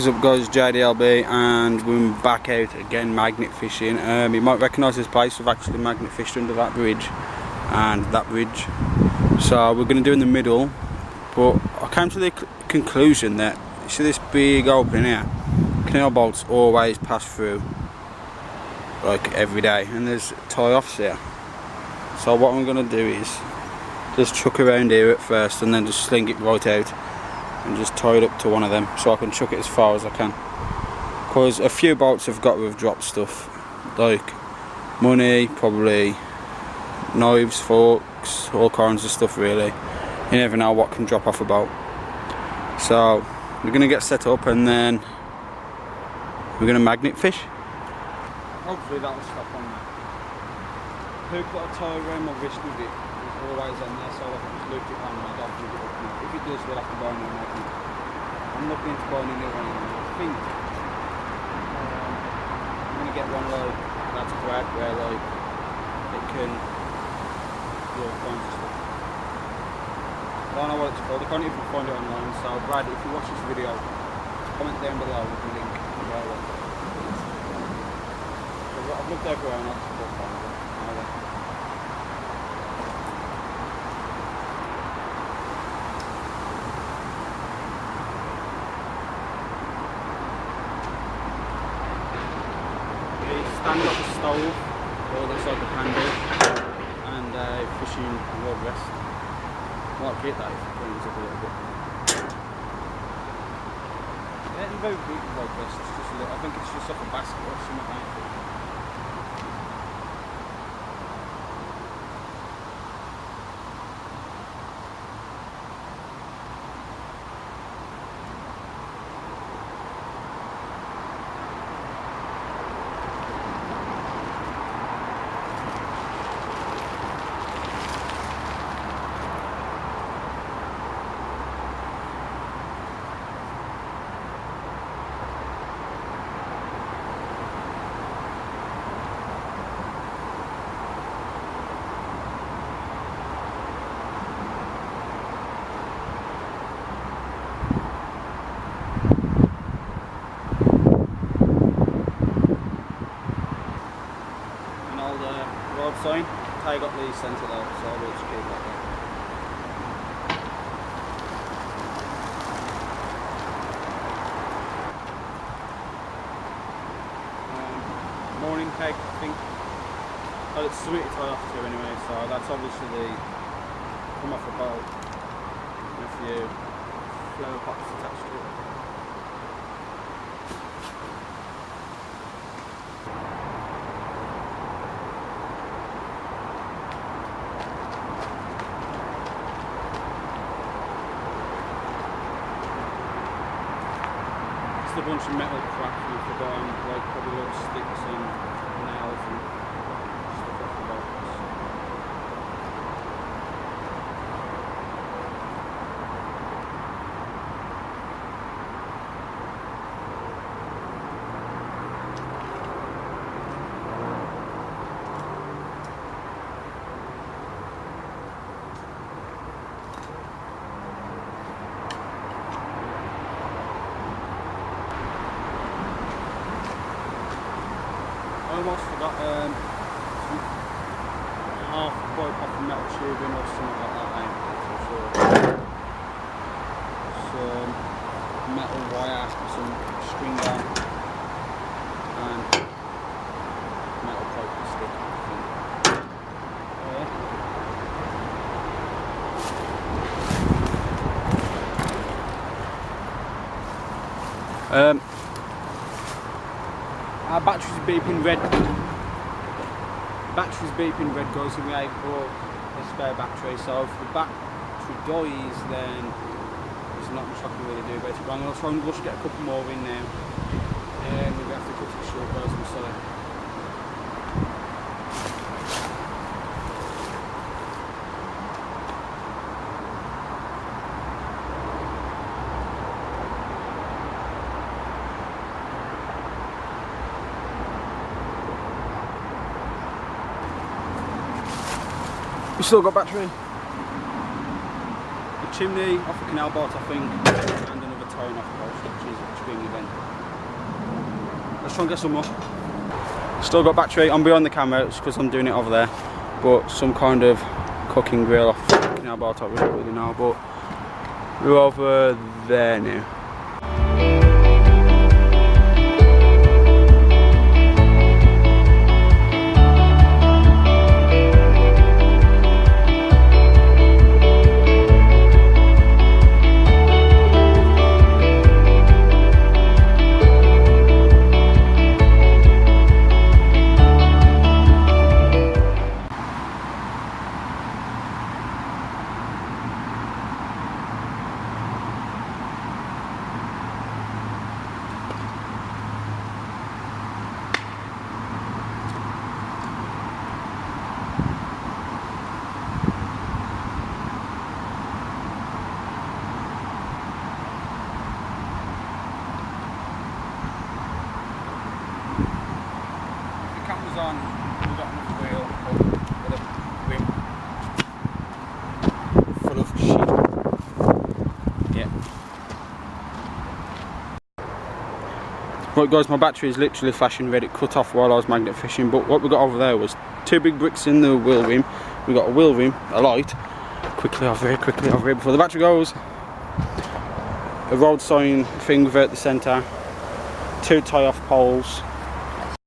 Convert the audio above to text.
What is up guys, JDLB, and we're back out again magnet fishing. You might recognise this place. We've actually magnet fished under that bridge and that bridge, so we're going to do in the middle, but I came to the conclusion that, you see this big opening here, canal boats always pass through like every day, and there's tie-offs here. So what I'm going to do is just chuck around here at first and then just sling it right out and just tie it up to one of them so I can chuck it as far as I can, because a few boats have got to have dropped stuff like money, probably knives, forks, all kinds of stuff really. You never know what can drop off a boat. So we're going to get set up and then we're going to magnet fish. Hopefully that will stop on there. Who put a tie around my wrist with it? It's always on there, so I can just loop it on and I don't pick it up. If it does, we'll have to buy a new magnet. I'm looking into buying a new one. I think I'm going to get one like that's Brad, where like it can do all kinds of stuff. I don't know what it's called, I can't even find it online, so Brad, if you watch this video, comment down below with the link to where one. I've looked everywhere and I've just find it. Stand up a stove, or looks like a handle, and a fishing rod rest. Might get that if it brings up a little bit. Yeah, it's very big rod rest, it's just a little, I think it's just like a basket or something like that. Sign. I got the centre though, so I will just keep that there. Morning peg, I think. Oh, it's sweet tie off to anyway, so that's obviously the come off the boat with a few flower pots attached to it. A bunch of metal crap you forgot, like probably little sticks and nails and stuff off the box. I almost forgot half quite off the metal tubing or something like that, I'm not so sure. Some metal wire, some string down, and metal pipe and stick, I think. Our battery's beeping red. Battery's beeping red, guys, and we ain't bought a spare battery. So if the battery dies, then there's not much I can really do about it. But I'm going to try and rush get a couple more in now. And we're going to have to cut it short, guys, I'm sorry. We still got battery. The chimney off the canal boat, I think, and another tying off post, which is extremely bent. Let's try and get some more. Still got battery. I'm behind the camera because I'm doing it over there, but some kind of cooking grill. I fucking hell about it, we don't really know, but we're over there now. On, we've got another wheel with a rim full of shit. Yeah. Right guys, my battery is literally flashing red. It cut off while I was magnet fishing, but what we got over there was 2 big bricks in the wheel rim. We got a wheel rim, a light, quickly over here before the battery goes. A road sign thing at the centre, 2 tie-off poles,